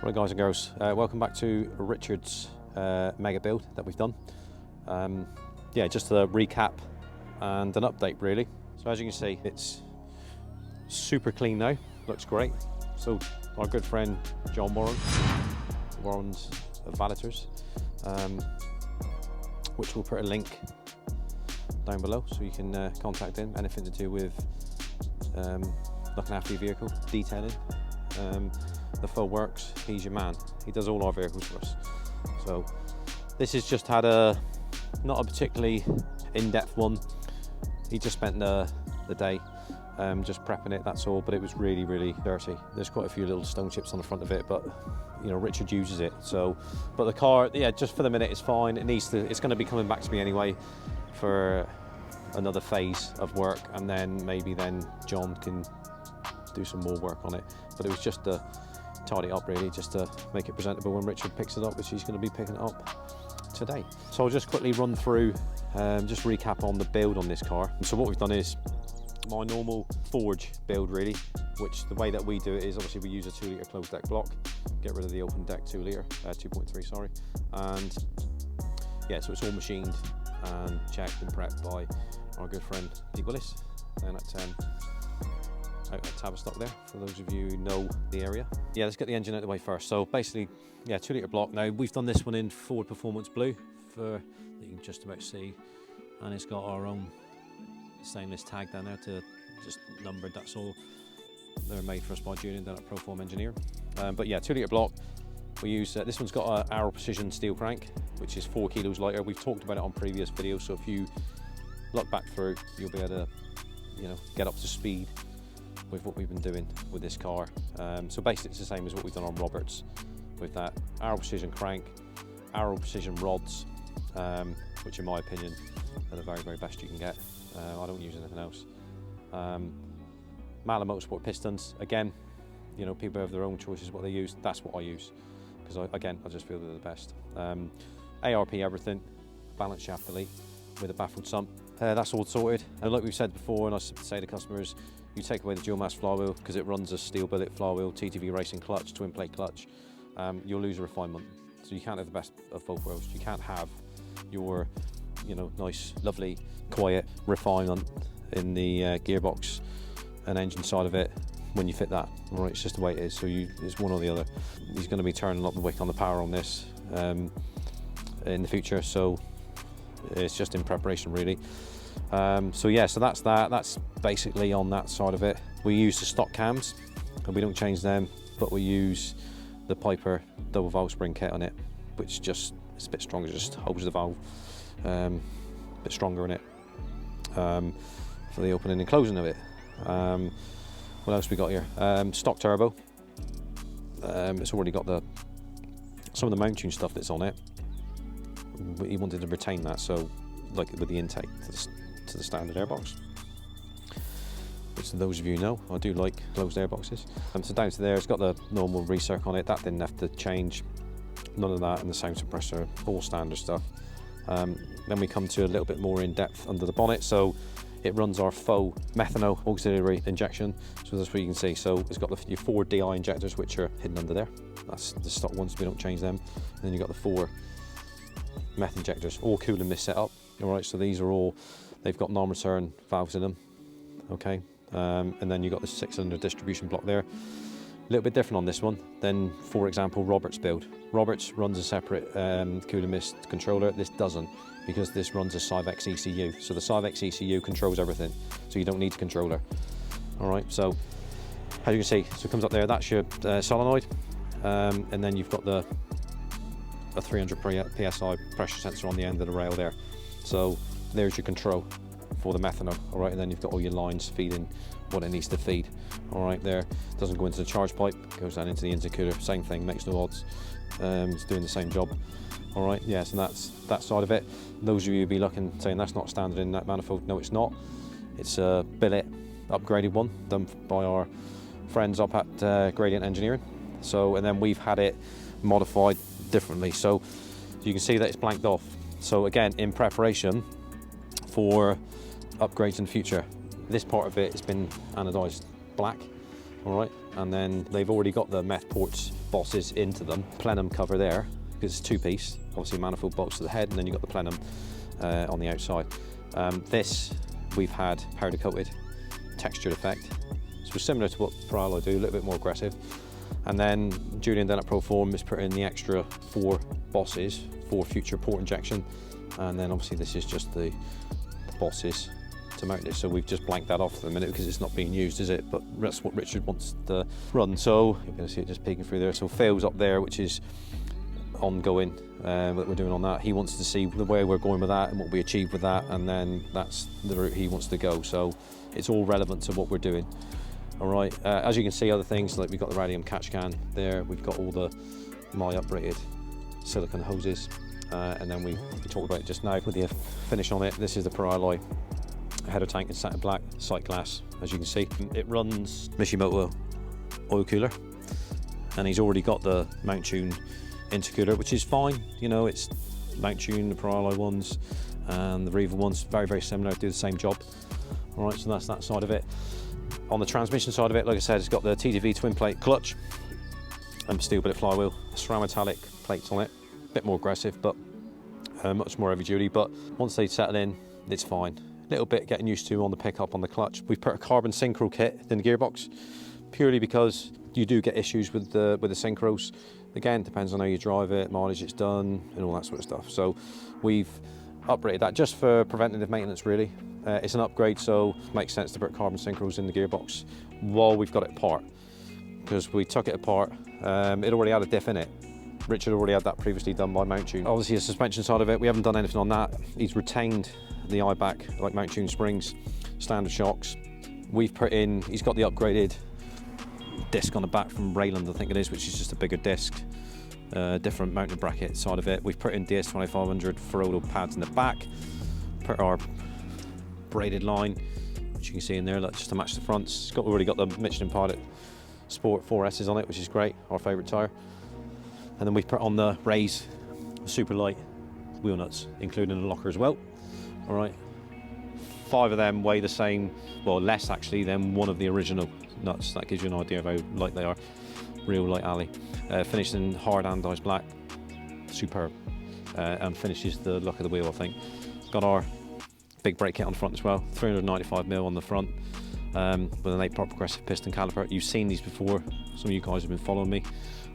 Right guys and girls, welcome back to Richards mega build that we've done. Yeah, just a recap and an update really. So as you can see, it's super clean now, looks great. So our good friend John Warren's Valitors, which we'll put a link down below so you can contact him, anything to do with looking after your vehicle, detailing, the full works. He's your man. He does all our vehicles for us. So this has just had not a particularly in-depth one. He just spent the day just prepping it, that's all, but it was really dirty. There's quite a few little stone chips on the front of it, but you know, Richard uses it. So, but the car, yeah, just for the minute it's fine. It's going to be coming back to me anyway for another phase of work, and then maybe John can do some more work on it. But it was just to tidy it up really, just to make it presentable when Richard picks it up, which he's going to be picking it up today. So I'll just quickly run through, just recap on the build on this car. So what we've done is my normal forge build really, which the way that we do it is obviously we use a 2 litre closed deck block, get rid of the open deck 2 litre, 2.3 sorry, and yeah, so it's all machined and checked and prepped by our good friend Pete Willis down at out at Tavistock there, for those of you who know the area. Yeah, let's get the engine out of the way first. So basically, yeah, 2 litre block. Now we've done this one in Ford Performance Blue, that you can just about see, and it's got our own stainless tag down there to just numbered, that's all. They're made for us by Julian down at Proform Engineering. But yeah, 2 litre block. We use, this one's got an Arrow Precision steel crank, which is 4 kilos lighter. We've talked about it on previous videos, so if you look back through, you'll be able to, you know, get up to speed with what we've been doing with this car. So basically it's the same as what we've done on Roberts, with that Arrow Precision crank, Arrow Precision rods, which in my opinion are the very best you can get. I don't use anything else. Mala Motorsport pistons, again, you know, people have their own choices what they use. That's what I use, because I just feel they're the best. ARP everything, balance shaft delete with a baffled sump. That's all sorted. And like we've said before, and I say to customers, you take away the dual mass flywheel because it runs a steel billet flywheel, TTV racing clutch, twin plate clutch, you'll lose a refinement. So you can't have the best of both worlds. You can't have your, you know, nice, lovely, quiet refinement in the gearbox and engine side of it when you fit that. All right, it's just the way it is. So it's one or the other. He's going to be turning up the wick on the power on this in the future. So it's just in preparation really. So yeah, so that's that. That's basically on that side of it. We use the stock cams and we don't change them, but we use the Piper double valve spring kit on it, which just is a bit stronger, just holds the valve a bit stronger in it for the opening and closing of it. What else we got here? Stock turbo. It's already got some of the mount tune stuff that's on it. He wanted to retain that, so like with the intake to the standard airbox, which those of you know, I do like closed airboxes. So down to there, it's got the normal recirc on it. That didn't have to change, none of that, and the sound suppressor, all standard stuff. Then we come to a little bit more in depth under the bonnet. So it runs our faux methanol auxiliary injection. So that's what you can see. So it's got your 4 DI injectors, which are hidden under there. That's the stock ones, we don't change them. And then you've got the 4 meth injectors, all cooling this setup. All right, so these are all, they've got non-return valves in them. Okay, and then you've got the 6-cylinder distribution block there. A little bit different on this one than, for example, Roberts build. Roberts runs a separate cooling mist controller. This doesn't, because this runs a Cyvex ECU. So the Cyvex ECU controls everything, so you don't need a controller. All right, so as you can see, so it comes up there, that's your solenoid, and then you've got a 300 PSI pressure sensor on the end of the rail there. So there's your control for the methanol, all right, and then you've got all your lines feeding what it needs to feed. All right, there, doesn't go into the charge pipe, goes down into the intercooler, same thing, makes no odds, it's doing the same job. All right, yeah, so that's that side of it. Those of you who be looking, saying that's not standard in that manifold, no it's not. It's a billet upgraded one done by our friends up at Gradient Engineering. So, and then we've had it modified differently, so you can see that it's blanked off. So again, in preparation for upgrades in the future. This part of it has been anodized black, all right, and then they've already got the meth ports bosses into them. Plenum cover there, because it's two-piece, obviously manifold bolts to the head, and then you've got the plenum on the outside. This we've had powder coated, textured effect, so similar to what Paralo do, a little bit more aggressive. And then Julian down at Proform has put in the extra 4 bosses for future port injection, and then obviously this is just the bosses to mount this. So we've just blanked that off for the minute because it's not being used, is it? But that's what Richard wants to run. So you're going to see it just peeking through there. So Phil's up there, which is ongoing that we're doing on that. He wants to see the way we're going with that and what we achieve with that, and then that's the route he wants to go. So it's all relevant to what we're doing. All right, as you can see, other things like we've got the radium catch can there, we've got all the my uprated silicone hoses, and then we talked about it just now with the finish on it. This is the Paralo header tank in satin black, sight glass, as you can see. It runs Mishimoto oil cooler, and he's already got the mount tune intercooler, which is fine. You know, it's mount tune, the Paralo ones and the Riva ones, very, very similar, do the same job. All right, so that's that side of it. On the transmission side of it, like I said, it's got the TDV twin plate clutch and steel billet flywheel, ceramic metallic plates on it, a bit more aggressive, but much more heavy duty. But once they settle in, it's fine. A little bit getting used to on the pickup on the clutch. We've put a carbon synchro kit in the gearbox, purely because you do get issues with the synchros. Again, depends on how you drive it, mileage it's done, and all that sort of stuff. So we've uprated that just for preventative maintenance, really. It's an upgrade, so it makes sense to put carbon synchros in the gearbox while we've got it apart, because we took it apart, it already had a diff in it. Richard already had that previously done by Mount Tune. Obviously the suspension side of it, we haven't done anything on that. He's retained the eye-back, like Mount Tune springs, standard shocks. We've put in, he's got the upgraded disc on the back from Rayland, I think it is, which is just a bigger disc, different mounting bracket side of it. We've put in DS2500 Ferrolo pads in the back, put our braided line, which you can see in there, just to match the fronts. It's already got the Michelin Pilot Sport 4Ss on it, which is great, our favourite tyre. And then we've put on the Rays super light wheel nuts, including the locker as well. All right, 5 of them weigh the same, well, less actually than one of the original nuts. That gives you an idea of how light they are. Real light alley. Finished in hard anodized black, superb, and finishes the look of the wheel, I think. Got our big brake kit on the front as well, 395mm on the front, with an 8-part progressive piston caliper. You've seen these before, some of you guys have been following me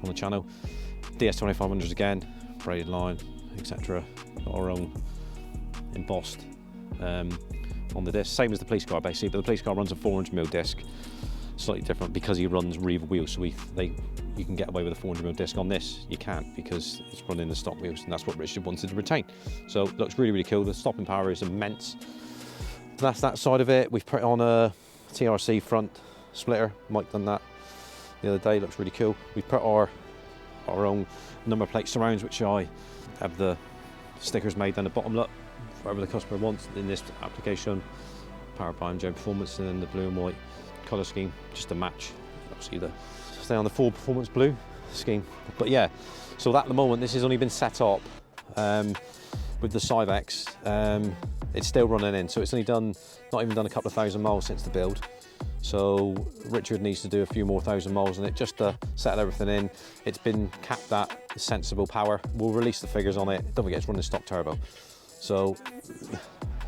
on the channel. DS2500s again, braided line, etc. Got our own embossed on the disc, same as the police car basically, but the police car runs a 400mm disc, slightly different because he runs Riva wheels, so you can get away with a 400mm disc. On this you can't, because it's running the stock wheels, and that's what Richard wanted to retain. So it looks really, really cool. The stopping power is immense. That's that side of it. We've put on a TRC front splitter. Mike done that the other day, looks really cool. We've put our own number plate surrounds, which I have the stickers made down the bottom, look, whatever the customer wants. In this application, powered by MJ Performance, and then the blue and white colour scheme, just to match, obviously, the stay on the full performance blue scheme. But yeah, so at the moment this has only been set up with the Cyvex. It's still running in, so it's only done, not even done a couple of thousand miles since the build. So Richard needs to do a few more thousand miles on it just to settle everything in. It's been capped at sensible power. We'll release the figures on it. Don't forget, it's running stock turbo, so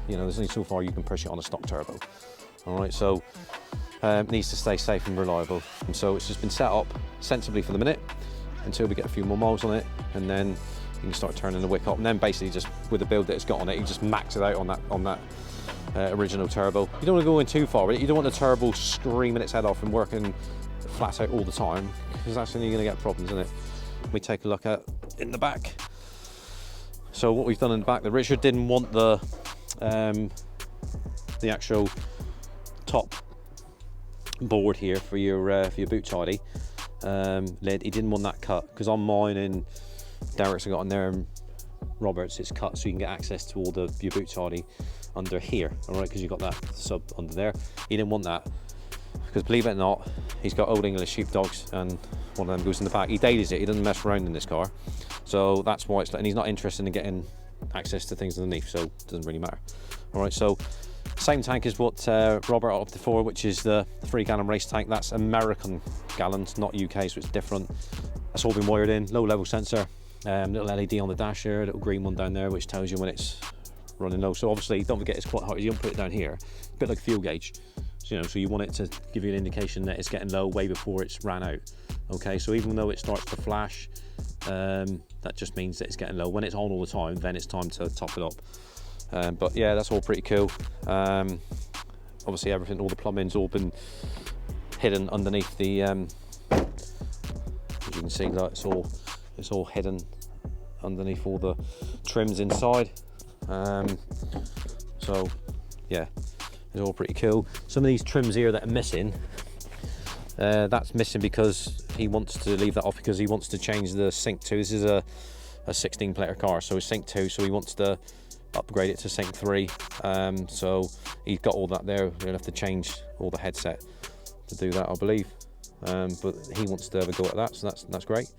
you know there's only so far you can push it on a stock turbo. All right, so needs to stay safe and reliable, and so it's just been set up sensibly for the minute until we get a few more miles on it, and then you can start turning the wick up, and then basically just with the build that it's got on it, you just max it out on that original turbo. You don't want to go in too far with it. You don't want the turbo screaming its head off and working flat out all the time, because that's when you're going to get problems, isn't it? We take a look at in the back. So what we've done in the back, that Richard didn't want the actual top board here for your boot tidy lid. He didn't want that cut, because on mine and Derek's got on there and Roberts, it's cut so you can get access to all your boot tidy under here, all right, because you've got that sub under there. He didn't want that, because believe it or not, he's got old English sheepdogs, and one of them goes in the back. He dailies it, he doesn't mess around in this car, so that's why it's, and he's not interested in getting access to things underneath, so it doesn't really matter. All right, so Same tank as what Robert opted for, which is the 3-gallon race tank. That's American gallons, not UK, so it's different. That's all been wired in, low level sensor, little LED on the dash here, little green one down there, which tells you when it's running low. So obviously, don't forget it's quite hot. You don't put it down here, a bit like a fuel gauge. So, you know, so you want it to give you an indication that it's getting low way before it's ran out. Okay, so even though it starts to flash, that just means that it's getting low. When it's on all the time, then it's time to top it up. But yeah, that's all pretty cool. Obviously everything, all the plumbing's all been hidden underneath the, as you can see, that it's all hidden underneath all the trims inside. So yeah, it's all pretty cool. Some of these trims here that are missing, that's missing because he wants to leave that off because he wants to change the Sync 2. This is a 16 plater car, so it's Sync 2, so he wants to upgrade it to Sync 3. So he's got all that there. He'll have to change all the headset to do that, I believe. But he wants to have a go at that, so that's great.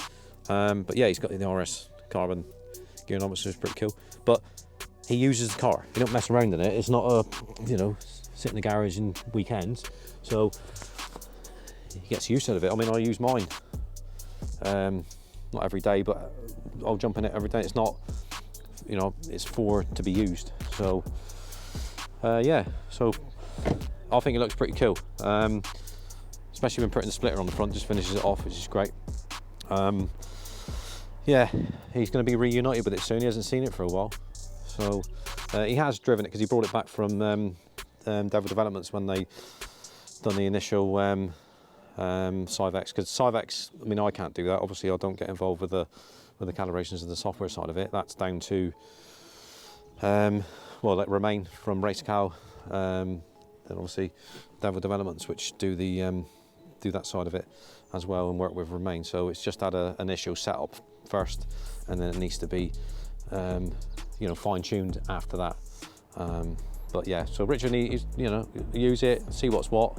But yeah, he's got the RS carbon gear on, which is pretty cool. But he uses the car. You don't mess around in it. It's not a, you know, sit in the garage in weekends. So he gets used out of it. I mean, I use mine. Not every day, but I'll jump in it every day. It's not, you know, it's for to be used. So yeah, so I think it looks pretty cool. Especially when putting the splitter on the front, just finishes it off, which is great. Yeah, he's going to be reunited with it soon. He hasn't seen it for a while. So he has driven it because he brought it back from Devil Developments when they done the initial Civex. Because Civex, I mean, I can't do that. Obviously, I don't get involved with the calibrations of the software side of it. That's down to well, like Romain from Racecal, and obviously Devil Developments, which do the do that side of it as well and work with Romain. So it's just had an initial setup first, and then it needs to be you know, fine-tuned after that. But yeah, so Richard needs, you know, use it, see what's what,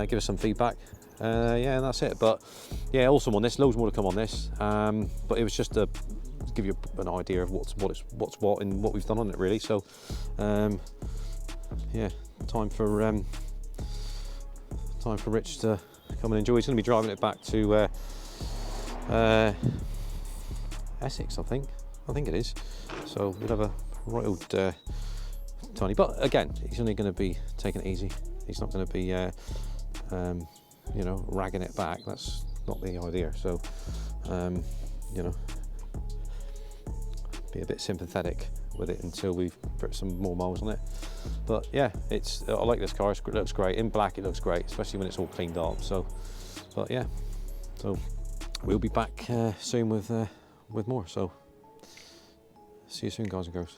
give us some feedback. Yeah, and that's it. But yeah, awesome on this. Loads more to come on this. But it was just to give you an idea of what's what and what we've done on it, really. So yeah, time for Rich to come and enjoy. He's going to be driving it back to Essex, I think it is. So we'll have a right old tiny. But again, he's only going to be taking it easy. He's not going to be you know, ragging it back. That's not the idea. So you know, be a bit sympathetic with it until we've put some more miles on it. But yeah, I like this car. It looks great in black. It looks great, especially when it's all cleaned up. So, but yeah, so we'll be back soon with more. So see you soon, guys and girls.